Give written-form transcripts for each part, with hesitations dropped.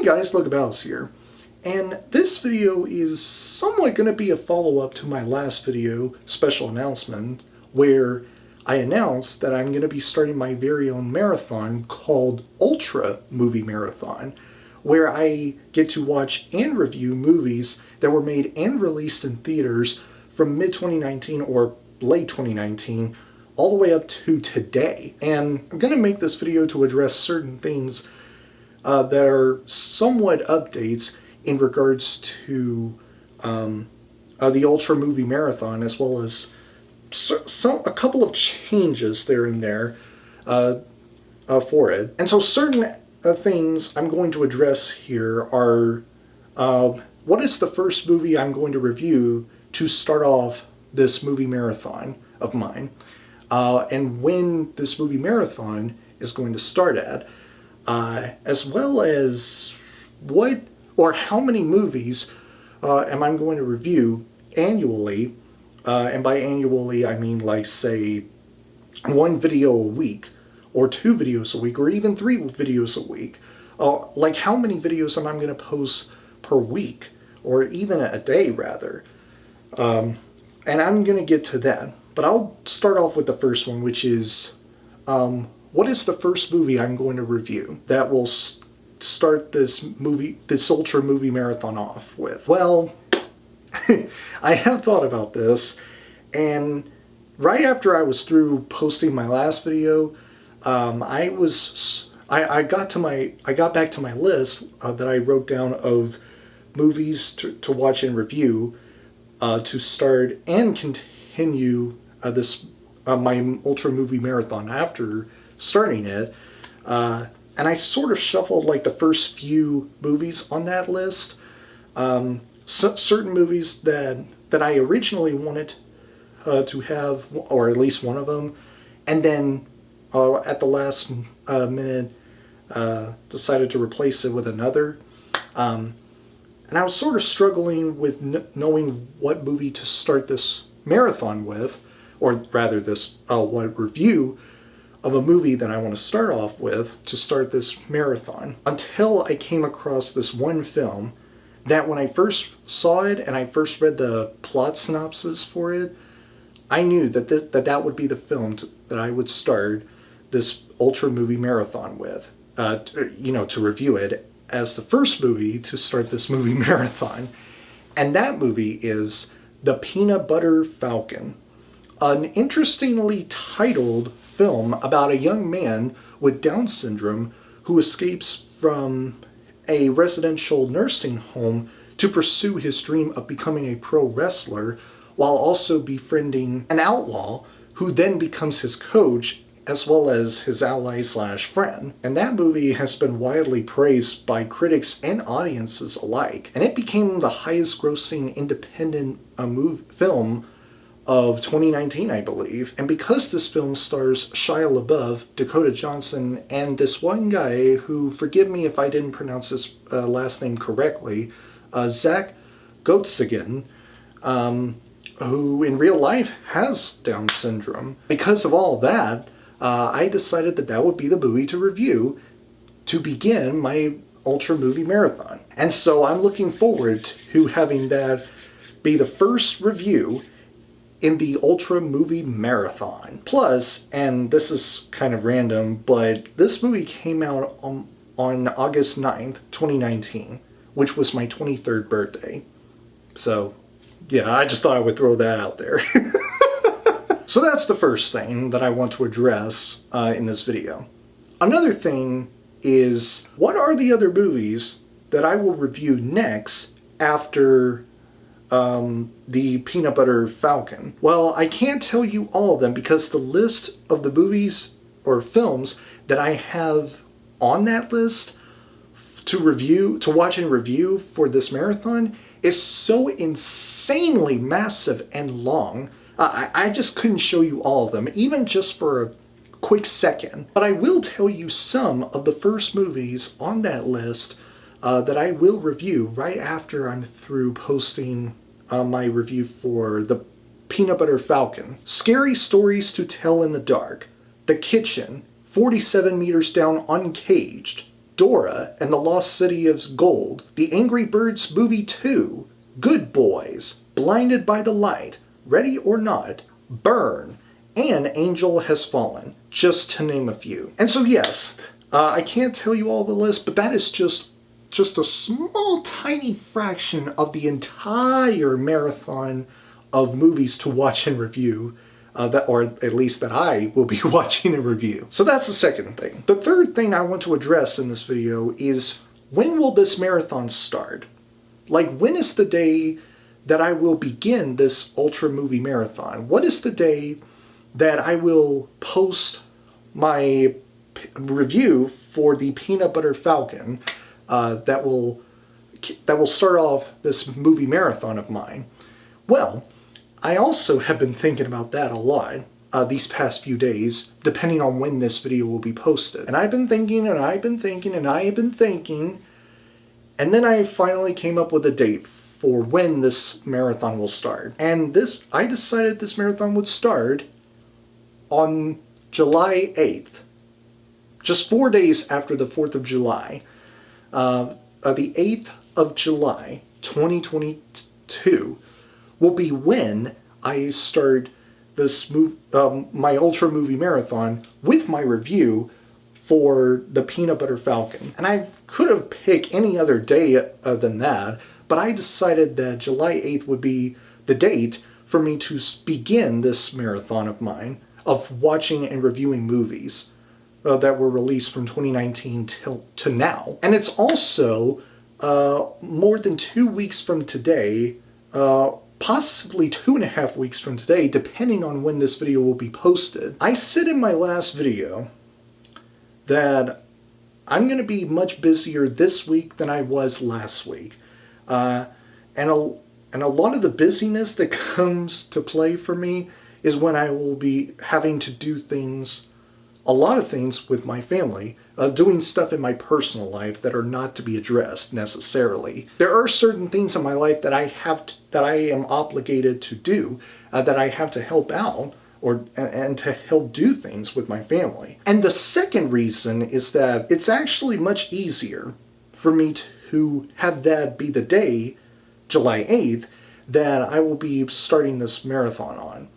guys, Logan here, and this video is somewhat going to be a follow-up to my last video, special announcement, where I announced that I'm going to be starting my very own marathon called Ultra Movie Marathon, where I get to watch and review movies that were made and released in theaters from mid-2019 or late 2019 all the way up to today. And I'm going to make this video to address certain things that are somewhat updates in regards to the Ultra Movie Marathon, as well as a couple of changes there and there for it. And so certain things I'm going to address here are what is the first movie I'm going to review to start off this movie marathon of mine, and when this movie marathon is going to start at, as well as what or how many movies am I going to review annually, and by annually I mean, like, say, one video a week, or 2 videos a week, or even 3 videos a week. Like, how many videos am I going to post per week, or even a day rather. And I'm going to get to that. But I'll start off with the first one, which is what is the first movie I'm going to review that will start this Ultra Movie Marathon off with? Well, I have thought about this, and right after I was through posting my last video, I got back to my list that I wrote down of movies to watch and review to start and continue my Ultra Movie Marathon after starting it. And I sort of shuffled like the first few movies on that list. Certain movies that I originally wanted to have, or at least one of them, and then at the last minute decided to replace it with another. And I was sort of struggling with knowing what movie to start this marathon with, or rather this what review of a movie that I want to start off with to start this marathon, until I came across this one film that when I first saw it and I first read the plot synopsis for it, I knew that that would be the film that I would start this Ultra Movie Marathon with, to review it as the first movie to start this movie marathon. And that movie is The Peanut Butter Falcon, an interestingly titled film about a young man with Down syndrome who escapes from a residential nursing home to pursue his dream of becoming a pro wrestler, while also befriending an outlaw who then becomes his coach as well as his ally/friend. And that movie has been widely praised by critics and audiences alike, and it became the highest grossing independent film of 2019, I believe. And because this film stars Shia LaBeouf, Dakota Johnson, and this one guy who, forgive me if I didn't pronounce his last name correctly, Zach Gottsagen, who in real life has Down syndrome. Because of all that, I decided that would be the movie to review to begin my Ultra Movie Marathon. And so I'm looking forward to having that be the first review in the Ultra Movie Marathon. Plus, and this is kind of random, but this movie came out on August 9th, 2019, which was my 23rd birthday. So, yeah, I just thought I would throw that out there. So that's the first thing that I want to address in this video. Another thing is, what are the other movies that I will review next after the Peanut Butter Falcon? Well, I can't tell you all of them because the list of the movies or films that I have on that list to watch and review for this marathon is so insanely massive and long. I just couldn't show you all of them, even just for a quick second. But I will tell you some of the first movies on that list that I will review right after I'm through posting my review for The Peanut Butter Falcon. Scary Stories to Tell in the Dark, The Kitchen, 47 Meters Down Uncaged, Dora and the Lost City of Gold, The Angry Birds Movie 2, Good Boys, Blinded by the Light, Ready or Not, Burn, and Angel Has Fallen, just to name a few. And so yes, I can't tell you all the list, but that is just a small, tiny fraction of the entire marathon of movies to watch and review, or at least that I will be watching and review. So that's the second thing. The third thing I want to address in this video is, when will this marathon start? Like, when is the day that I will begin this Ultra Movie Marathon? What is the day that I will post my review for the Peanut Butter Falcon that will start off this movie marathon of mine? Well, I also have been thinking about that a lot these past few days, depending on when this video will be posted. And I've been thinking, and I've been thinking, and I have been thinking, and then I finally came up with a date for when this marathon will start. And I decided this marathon would start on July 8th, just 4 days after the 4th of July. The 8th of July, 2022, will be when I start this my Ultra Movie Marathon with my review for the Peanut Butter Falcon. And I could have picked any other day than that, but I decided that July 8th would be the date for me to begin this marathon of mine of watching and reviewing movies that were released from 2019 to now. And it's also more than 2 weeks from today, possibly 2.5 weeks from today, depending on when this video will be posted. I said in my last video that I'm going to be much busier this week than I was last week. And a lot of the busyness that comes to play for me is when I will be having to do things, a lot of things with my family, doing stuff in my personal life that are not to be addressed necessarily. There are certain things in my life that I am obligated to do, that I have to help out and to help do things with my family. And the second reason is that it's actually much easier for me to have that be the day, July 8th, that I will be starting this marathon on.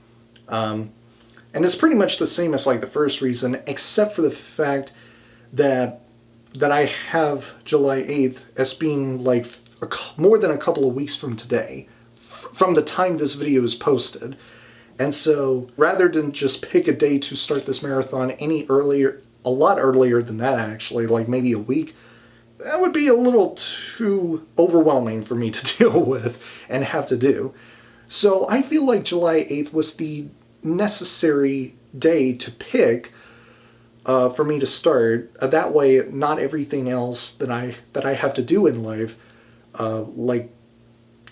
And it's pretty much the same as like the first reason, except for the fact that I have July 8th as being like more than a couple of weeks from today, from the time this video is posted. And so rather than just pick a day to start this marathon a lot earlier than that actually, like maybe a week, that would be a little too overwhelming for me to deal with and have to do. So I feel like July 8th was the necessary day to pick for me to start. That way, not everything else that I have to do in life, like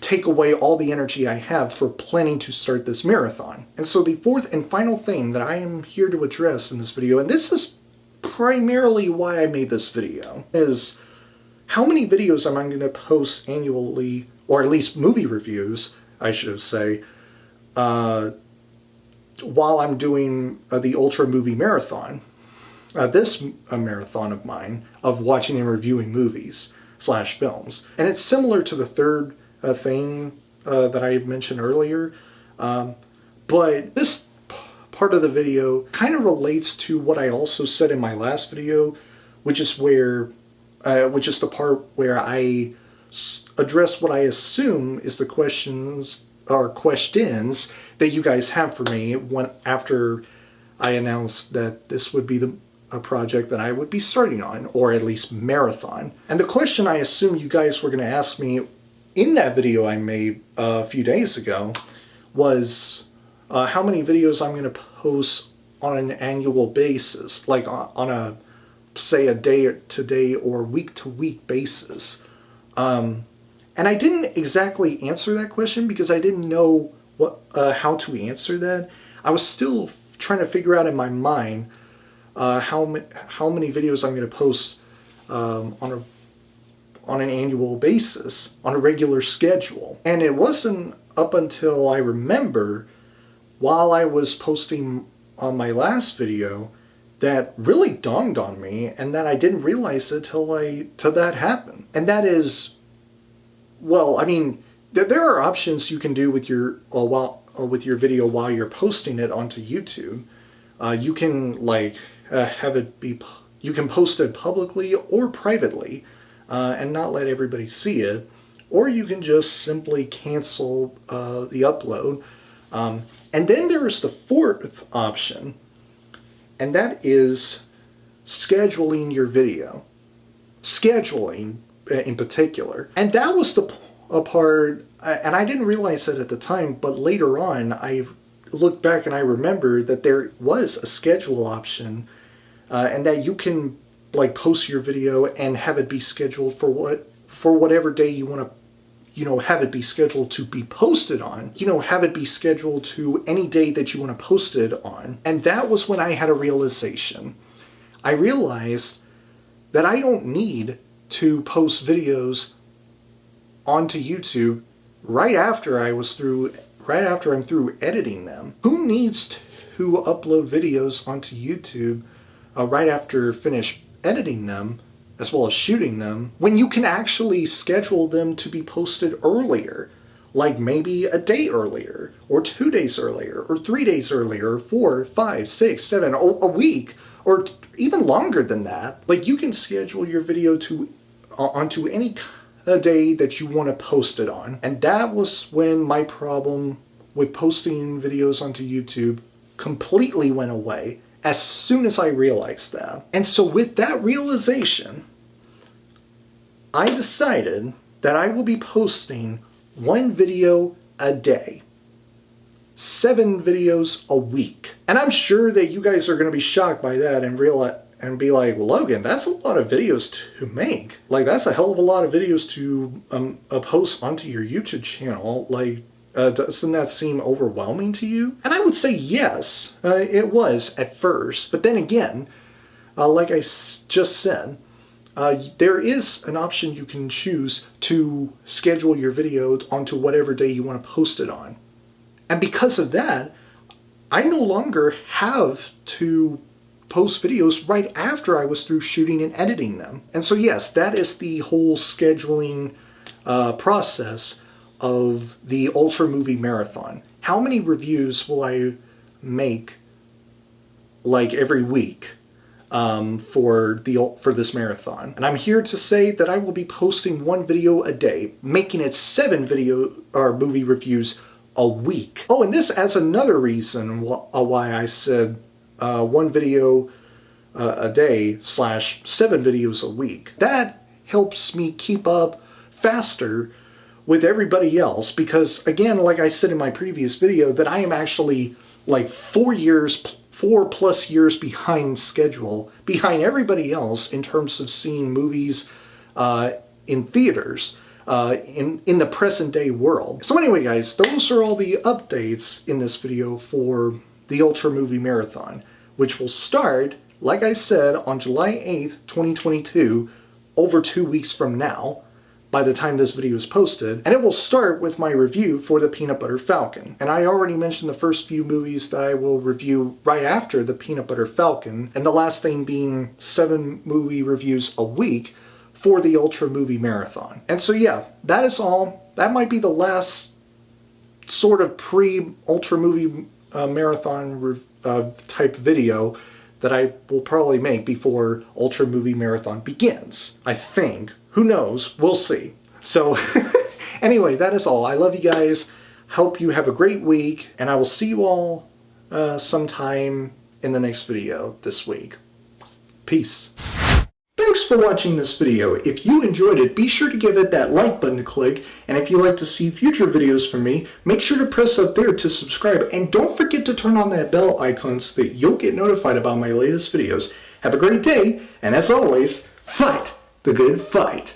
take away all the energy I have for planning to start this marathon. And so the fourth and final thing that I am here to address in this video, and this is primarily why I made this video, is how many videos am I going to post annually, or at least movie reviews, I should say, while I'm doing the Ultra Movie Marathon. This marathon of mine of watching and reviewing movies / films. And it's similar to the third thing that I mentioned earlier, but this part of the video kind of relates to what I also said in my last video, which is the part where I address what I assume is the questions that you guys have for me after I announced that this would be a project that I would be starting on, or at least marathon. And the question I assume you guys were going to ask me in that video I made a few days ago was how many videos I'm going to post on an annual basis, like on a, say, a day-to-day or week-to-week basis. And I didn't exactly answer that question because I didn't know how to answer that. I was still trying to figure out in my mind how many videos I'm going to post on an annual basis, on a regular schedule. And it wasn't up until I remember, while I was posting on my last video, that really dawned on me, and that I didn't realize it till that happened. And that is, well, I mean, there are options you can do with your video while you're posting it onto YouTube. You can have it be, you can post it publicly or privately, and not let everybody see it, or you can just simply cancel the upload. And then there's the fourth option, and that is scheduling your video. Scheduling in particular. And that was a part, and I didn't realize it at the time, but later on I looked back and I remembered that there was a schedule option, and that you can post your video and have it be scheduled for whatever day you want to have it be scheduled to be posted on. Have it be scheduled to any day that you want to post it on. And that was when I had a realization. I realized that I don't need to post videos onto YouTube right after I'm through editing them. Who needs to upload videos onto YouTube right after finish editing them, as well as shooting them, when you can actually schedule them to be posted earlier, like maybe a day earlier, or 2 days earlier, or 3 days earlier, or 4, 5, 6, 7, a week, or even longer than that. You can schedule your video onto any day that you want to post it on. And that was when my problem with posting videos onto YouTube completely went away, as soon as I realized that. And so with that realization, I decided that I will be posting 1 video a day. 7 videos a week. And I'm sure that you guys are going to be shocked by that and be like, well, Logan, that's a lot of videos to make. That's a hell of a lot of videos to post onto your YouTube channel. Doesn't that seem overwhelming to you? And I would say yes, it was at first. But then again, like I just said, there is an option you can choose to schedule your video onto whatever day you want to post it on. And because of that, I no longer have to post videos right after I was through shooting and editing them. And so yes, that is the whole scheduling process of the Ultra Movie Marathon. How many reviews will I make every week for this marathon? And I'm here to say that I will be posting 1 video a day, making it 7 movie reviews a week. Oh, and this adds another reason why I said 1 video a day / 7 videos a week. That helps me keep up faster with everybody else, because again, like I said in my previous video, that I am actually 4+ years behind schedule, behind everybody else in terms of seeing movies in theaters in the present day world. So anyway guys, those are all the updates in this video for the Ultra Movie Marathon, which will start, like I said, on July 8th, 2022, over 2 weeks from now, by the time this video is posted, and it will start with my review for the Peanut Butter Falcon. And I already mentioned the first few movies that I will review right after the Peanut Butter Falcon, and the last thing being 7 movie reviews a week for the Ultra Movie Marathon. And so yeah, that is all. That might be the last sort of pre-Ultra Movie Marathon type video that I will probably make before Ultra Movie Marathon begins, I think. Who knows? We'll see. So anyway, that is all. I love you guys. Hope you have a great week, and I will see you all sometime in the next video this week. Peace. Thanks for watching this video. If you enjoyed it, be sure to give it that like button to click, and if you'd like to see future videos from me, make sure to press up there to subscribe, and don't forget to turn on that bell icon so that you'll get notified about my latest videos. Have a great day, and as always, fight the good fight.